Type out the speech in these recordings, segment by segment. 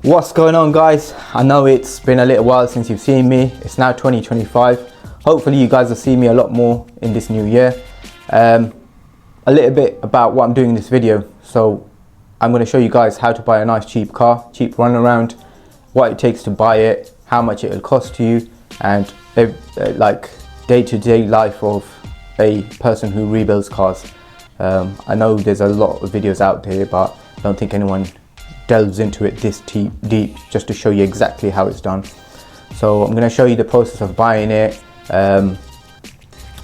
What's going on, guys? I know it's been a little while since you've seen me. It's now 2025. Hopefully you guys will see me a lot more in this new year. A little bit about what I'm doing in this video. So I'm going to show you guys how to buy a nice cheap car, cheap runaround, what it takes to buy it, how much it will cost to you, and like day-to-day life of a person who rebuilds cars. I know there's a lot of videos out there, but I don't think anyone delves into it this deep just to show you exactly how it's done. So I'm going to show you the process of buying it. I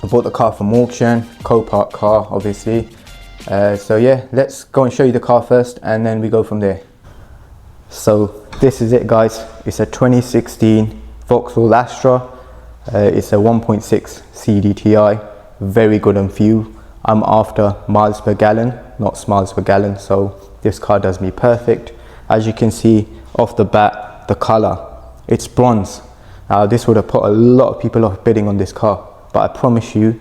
bought the car from auction, Copart car obviously. So yeah, let's go and show you the car first and then we go from there. So this is it, guys. It's a 2016 Vauxhall Astra. It's a 1.6 CDTI, very good on fuel. I'm after miles per gallon, not smiles per gallon, so this car does me perfect. As you can see off the bat, the color, it's bronze. Now this would have put a lot of people off bidding on this car, but I promise you,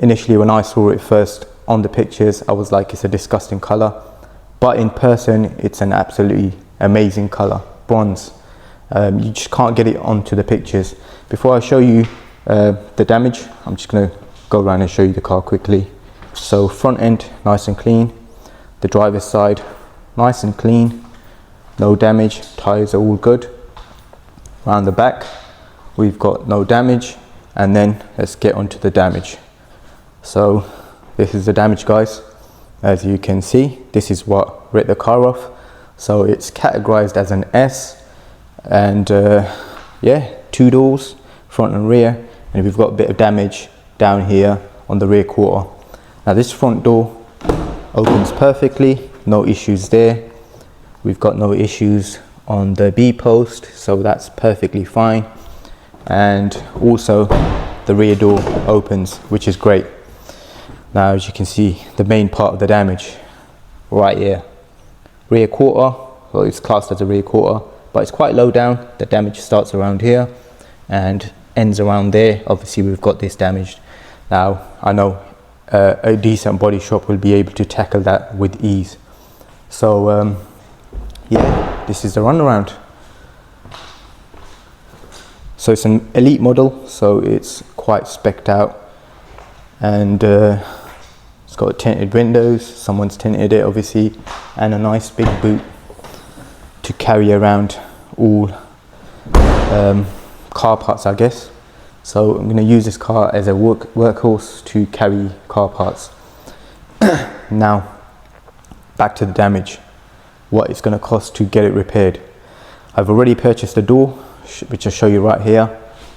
initially when I saw it first on the pictures, I was like, it's a disgusting color, but in person it's an absolutely amazing color, bronze. You just can't get it onto the pictures. Before I show you the damage, I'm just going to go around and show you the car quickly. So front end nice and clean, the driver's side nice and clean, no damage, tires are all good. Around the back we've got no damage, and then let's get onto the damage. So this is the damage, guys. As you can see, this is what ripped the car off. So it's categorized as an S, and yeah, 2 doors, front and rear, and we've got a bit of damage down here on the rear quarter. Now this front door opens perfectly, no issues there. We've got no issues on the B post, so that's perfectly fine. And also the rear door opens, which is great. Now as you can see, the main part of the damage right here, rear quarter. Well, it's classed as a rear quarter, but it's quite low down. The damage starts around here and ends around there. Obviously we've got this damaged. Now I know a decent body shop will be able to tackle that with ease. So yeah, this is the runaround. So it's an elite model, so it's quite specced out, and it's got tinted windows, someone's tinted it obviously, and a nice big boot to carry around all car parts, I guess. So I'm going to use this car as a workhorse to carry car parts. Now back to the damage, what it's going to cost to get it repaired. I've already purchased the door, which I'll show you right here,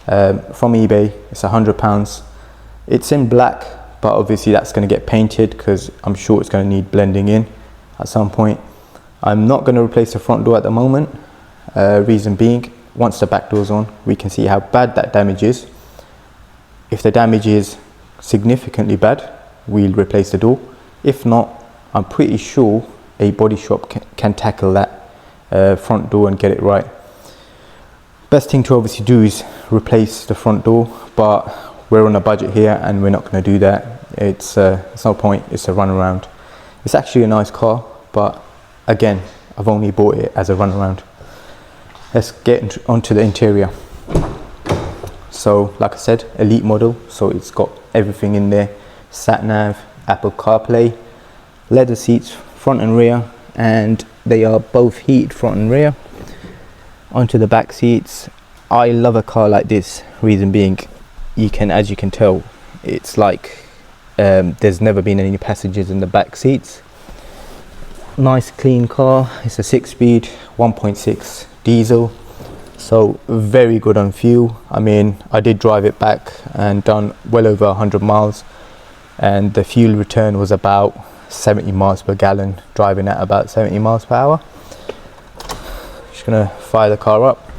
from eBay. It's £100. It's in black, but obviously that's going to get painted because I'm sure it's going to need blending in at some point. I'm not going to replace the front door at the moment. Reason being, once the back door's on, we can see how bad that damage is. If the damage is significantly bad, we'll replace the door. If not, I'm pretty sure a body shop can tackle that front door and get it right. Best thing to obviously do is replace the front door, but we're on a budget here and we're not going to do that. It's no point, it's a runaround. It's actually a nice car, but again, I've only bought it as a runaround. Let's get onto the interior. So like I said, elite model, so it's got everything in there. Sat nav, Apple CarPlay, leather seats front and rear, and they are both heated front and rear. Onto the back seats. I love a car like this, reason being, as you can tell, it's like there's never been any passengers in the back seats. Nice clean car. It's a 6-speed 1.6 diesel, so very good on fuel. I mean, I did drive it back and done well over 100 miles, and the fuel return was about 70 miles per gallon, driving at about 70 miles per hour. Just gonna fire the car up.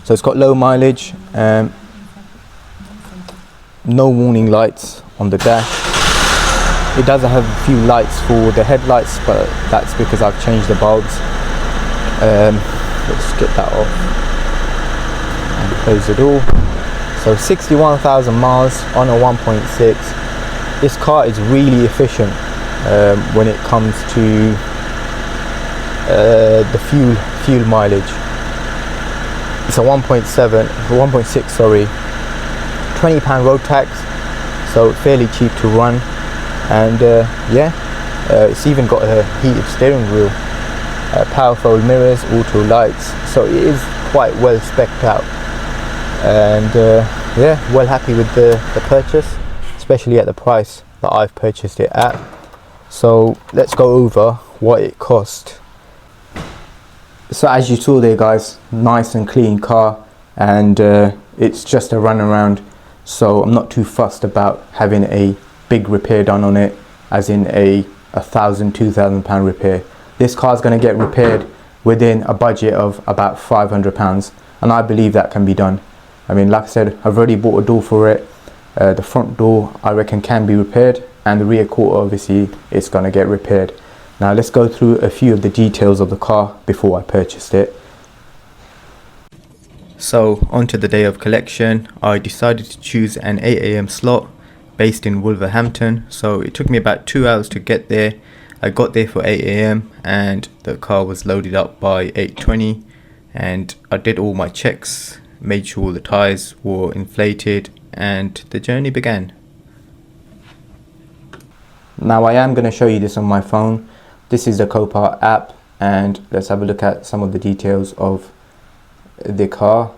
So it's got low mileage, no warning lights on the dash. It does have a few lights for the headlights, but that's because I've changed the bulbs. Let's get that off and close the door. So 61,000 miles on a 1.6. This car is really efficient when it comes to the fuel mileage. It's a 1.6, sorry, £20 road tax, so fairly cheap to run. And it's even got a heated steering wheel, power fold mirrors, auto lights, so it is quite well specced out. And well happy with the purchase, especially at the price that I've purchased it at. So let's go over what it cost. So as you saw there, guys, nice and clean car, and it's just a run around, so I'm not too fussed about having a big repair done on it, as in a £1,000–2,000 repair. This car is going to get repaired within a budget of about £500, and I believe that can be done. I mean, like I said, I've already bought a door for it. The front door I reckon can be repaired, and the rear quarter, obviously, it's going to get repaired. Now let's go through a few of the details of the car before I purchased it. So onto the day of collection, I decided to choose an 8 AM slot based in Wolverhampton. So it took me about 2 hours to get there. I got there for 8 AM and the car was loaded up by 8:20, and I did all my checks, made sure the tyres were inflated, and the journey began. Now I am going to show you this on my phone. This is the Copart app, and let's have a look at some of the details of the car.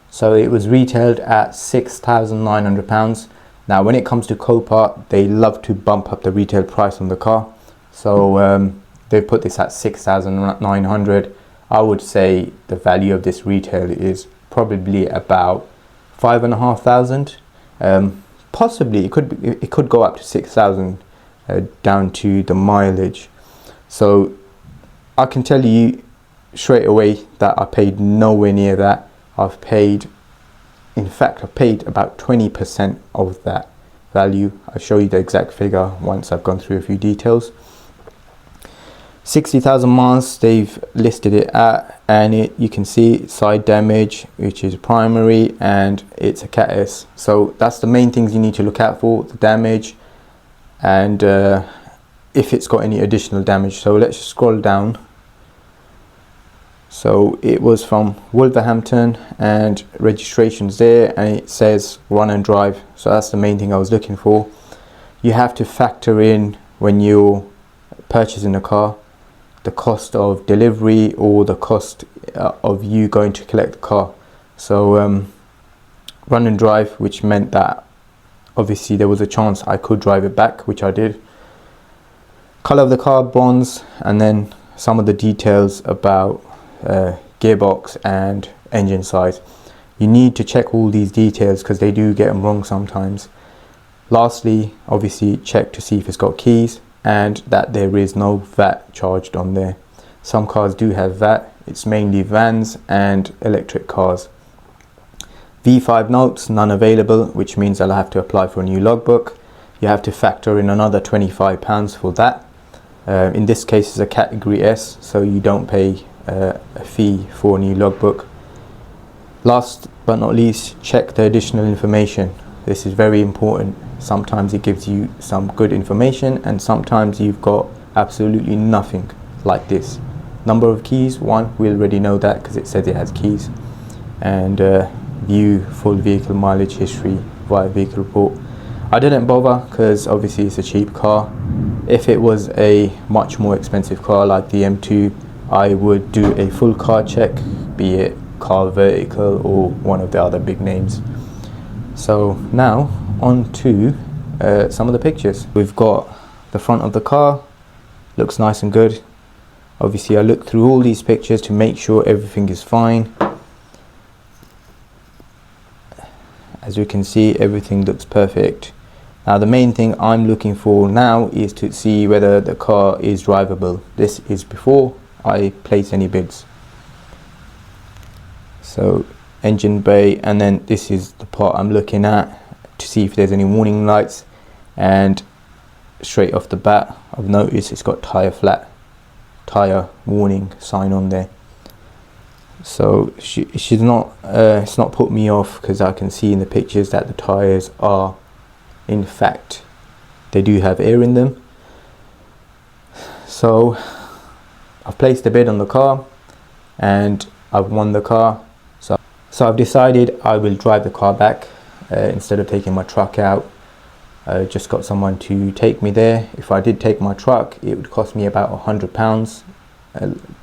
So it was retailed at £6,900. Now when it comes to Copart, they love to bump up the retail price on the car. So they've put this at £6,900. I would say the value of this retail is probably about £5,500. Possibly it could go up to 6,000 down to the mileage. So I can tell you straight away that I paid nowhere near that. In fact, I paid about 20% of that value. I'll show you the exact figure once I've gone through a few details. 60,000 miles they've listed it at, and you can see side damage, which is primary, and it's a Cat S. So that's the main things you need to look out for: the damage, and if it's got any additional damage. So let's just scroll down. So it was from Wolverhampton, and registration's there, and it says run and drive. So that's the main thing I was looking for. You have to factor in, when you're purchasing a car, the cost of delivery or the cost of you going to collect the car. So run and drive, which meant that obviously there was a chance I could drive it back, which I did. Color of the car, bronze, and then some of the details about gearbox and engine size. You need to check all these details because they do get them wrong sometimes. Lastly, obviously check to see if it's got keys and that there is no VAT charged on there. Some cars do have VAT. It's mainly vans and electric cars. V5 notes, none available, which means I'll have to apply for a new logbook. You have to factor in another £25 for that. In this case it's a category S, so you don't pay a fee for a new logbook. Last but not least, check the additional information. This is very important. Sometimes it gives you some good information, and sometimes you've got absolutely nothing, like this. Number of keys, 1, we already know that because it says it has keys. And view full vehicle mileage history via vehicle report. I didn't bother because obviously it's a cheap car. If it was a much more expensive car like the M2, I would do a full car check, be it Car Vertical or one of the other big names. So now on to some of the pictures. We've got the front of the car, looks nice and good. Obviously I looked through all these pictures to make sure everything is fine. As you can see, everything looks perfect. Now the main thing I'm looking for now is to see whether the car is drivable. This is before I place any bids. So engine bay, and then this is the part I'm looking at to see if there's any warning lights. And straight off the bat, I've noticed it's got tire warning sign on there. So she's not it's not put me off, because I can see in the pictures that the tires are, in fact, they do have air in them. So I've placed a bid on the car and I've won the car. So I've decided I will drive the car back instead of taking my truck out. I just got someone to take me there. If I did take my truck, it would cost me about £100.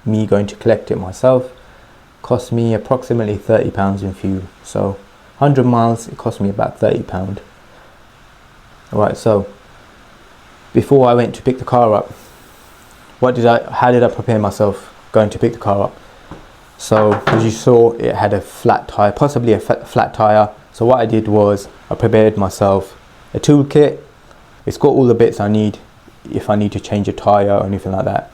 Me going to collect it myself cost me approximately £30 in fuel. So 100 miles, it cost me about £30. Alright, so before I went to pick the car up, how did I prepare myself going to pick the car up? So as you saw, it had a flat tire, possibly a flat tire. So what I did was I prepared myself a toolkit. It's got all the bits I need if I need to change a tire or anything like that.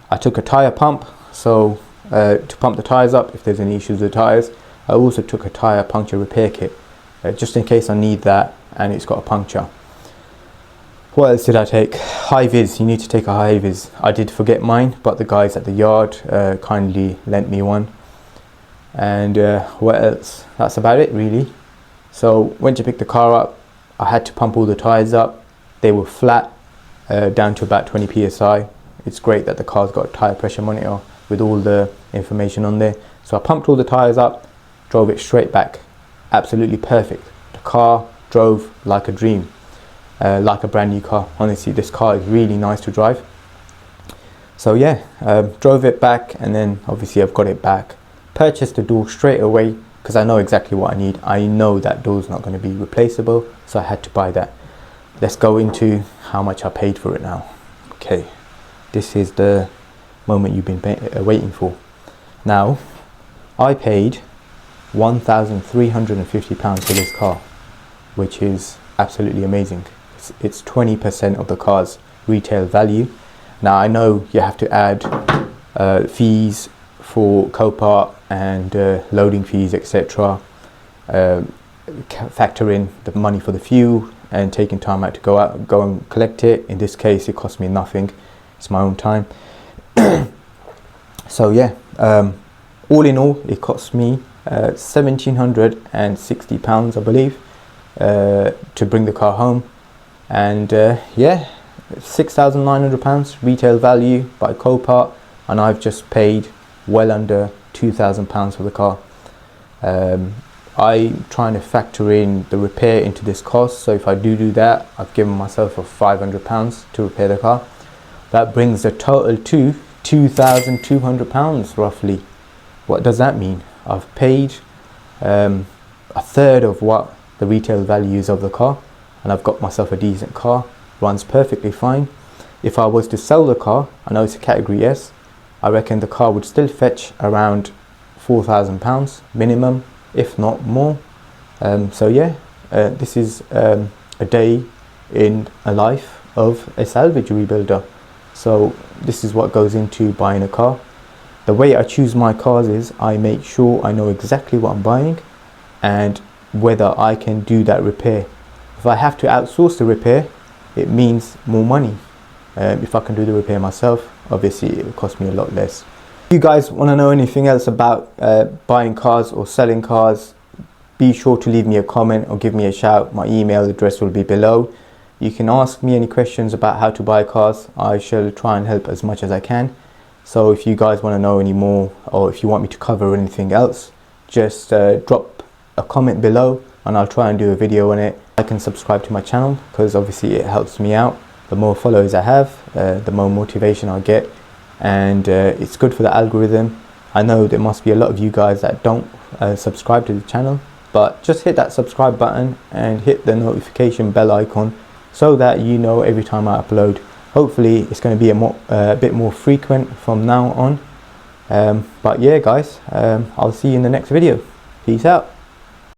I took a tire pump, so to pump the tires up if there's any issues with the tires. I also took a tire puncture repair kit, just in case I need that and it's got a puncture. What else did I take? High vis. You need to take a high vis. I did forget mine, but the guys at the yard kindly lent me one. And what else? That's about it really. So went to pick the car up. I had to pump all the tires up. They were flat, down to about 20 psi. It's great that the car's got a tire pressure monitor with all the information on there. So I pumped all the tires up, drove it straight back. Absolutely perfect. The car drove like a dream. Like a brand new car. Honestly, this car is really nice to drive. So yeah, drove it back, and then obviously I've got it back. Purchased the door straight away because I know exactly what I need. I know that door's not going to be replaceable, so I had to buy that. Let's go into how much I paid for it now. Okay, this is the moment you've been waiting for. Now, I paid £1,350 for this car, which is absolutely amazing. It's 20% of the car's retail value. Now I know you have to add fees for Copart and loading fees, etc. Factor in the money for the fuel and taking time out to go and collect it. In this case, it cost me nothing. It's my own time. So yeah, all in all, it cost me £1,760, I believe, to bring the car home. And yeah, £6,900 retail value by Copart, and I've just paid well under £2,000 for the car. I'm trying to factor in the repair into this cost, so if I do that, I've given myself £500 to repair the car. That brings the total to £2,200 roughly. What does that mean? I've paid a third of what the retail value is of the car, and I've got myself a decent car. Runs perfectly fine. If I was to sell the car, I know it's a category S, I reckon the car would still fetch around £4,000 minimum, if not more. So yeah, this is a day in a life of a salvage rebuilder. So this is what goes into buying a car. The way I choose my cars is I make sure I know exactly what I'm buying and whether I can do that repair. If I have to outsource the repair, it means more money. If I can do the repair myself, obviously it will cost me a lot less. If you guys want to know anything else about buying cars or selling cars, be sure to leave me a comment or give me a shout. My email address will be below. You can ask me any questions about how to buy cars. I shall try and help as much as I can. So if you guys want to know any more, or if you want me to cover anything else, just drop a comment below and I'll try and do a video on it. I can subscribe to my channel because obviously it helps me out. The more followers I have, the more motivation I get, and it's good for the algorithm. I know there must be a lot of you guys that don't subscribe to the channel, but just hit that subscribe button and hit the notification bell icon so that you know every time I upload. Hopefully it's going to be a bit more frequent from now on. But yeah guys, I'll see you in the next video. Peace out.